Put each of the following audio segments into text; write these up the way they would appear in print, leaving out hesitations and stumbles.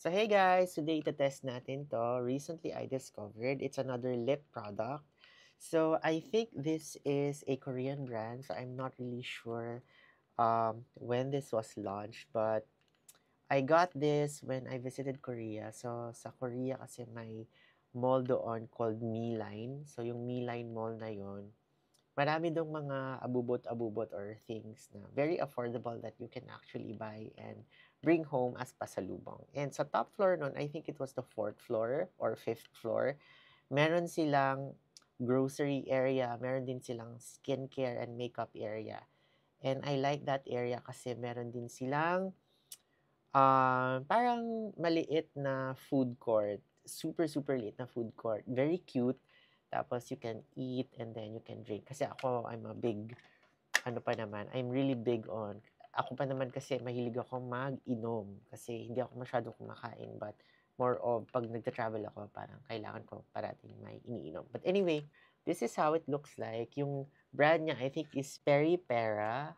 So hey guys, today test natin to. Recently I discovered it's another lip product. So I think this is a Korean brand, so I'm not really sure when this was launched, but I got this when I visited Korea. So sa Korea kasi may mall doon called Me Line. So yung Me Line mall na yon, marami dong mga abubot-abubot or things na very affordable that you can actually buy and bring home as pasalubong. And sa top floor nun, I think it was the fourth floor or fifth floor, meron silang grocery area, meron din silang skincare and makeup area. And I like that area kasi meron din silang parang maliit na food court. Super, super liit na food court. Very cute. Tapos you can eat and then you can drink. Kasi ako, I'm a big, ano pa naman, I'm really big on, ako pa naman kasi mahilig ako mag-inom. Kasi hindi ako masyado kumakain. But more of, pag nagta-travel ako, parang kailangan ko parating may iniinom. But anyway, this is how it looks like. Yung brand niya, I think, is Peri Pera.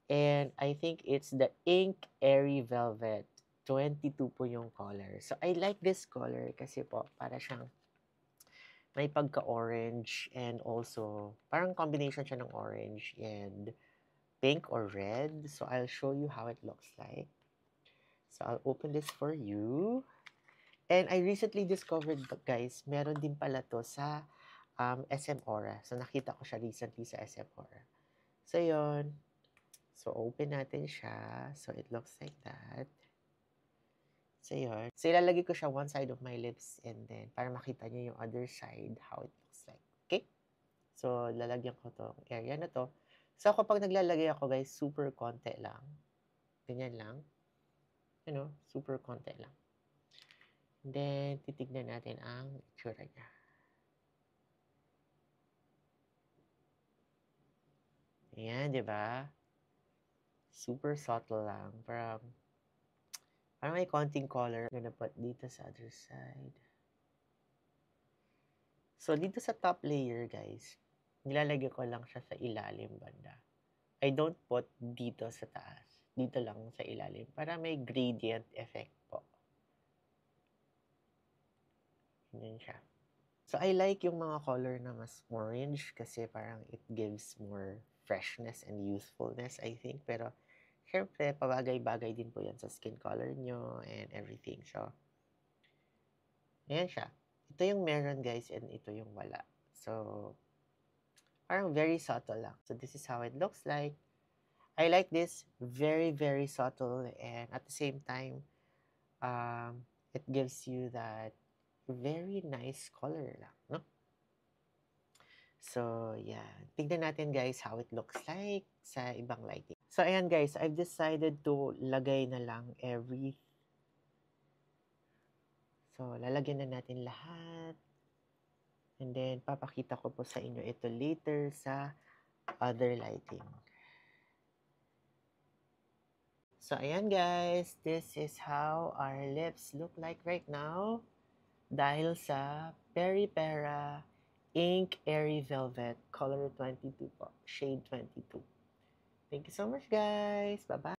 And I think it's the Ink Airy Velvet. 22 po yung color. So, I like this color kasi po, para siyang may pagka-orange and also, parang combination siya ng orange and pink or red. So, I'll show you how it looks like. So, I'll open this for you. And I recently discovered, guys, meron din pala to sa SM Aura. So, nakita ko siya recently sa SM Aura. So, yun. So, open natin siya. So, it looks like that. So, yun. So, ilalagay ko siya one side of my lips and then para makita niyo yung other side, how it looks like. Okay? So, lalagyan ko tong area na to. So, kapag naglalagay ako, guys, super konti lang. Ganyan lang. You know, super konti lang. And then, titignan natin ang itsura niya. Ayan, di ba? Super subtle lang. Parang may konting color. I'm gonna put dito sa other side. So, dito sa top layer, guys, nilalagay ko lang siya sa ilalim banda. I don't put dito sa taas. Dito lang sa ilalim. Para may gradient effect po. Ganyan siya. So, I like yung mga color na mas orange kasi parang it gives more freshness and youthfulness, I think. Pero, syempre, pabagay-bagay din po yan sa skin color nyo and everything. So, ayan siya. Ito yung meron, guys, and ito yung wala. So, parang very subtle lang. So, this is how it looks like. I like this. Very, very subtle. And at the same time, it gives you that very nice color lang, no? So, yeah. Tignan natin, guys, how it looks like sa ibang lighting. So, ayan, guys. I've decided to lagay na lang every... So, lalagyan na natin lahat. And then, papakita ko po sa inyo ito later sa other lighting. So, ayan guys, this is how our lips look like right now. Dahil sa Peri Pera Ink Airy Velvet, color 22 po, shade 22. Thank you so much guys. Bye-bye.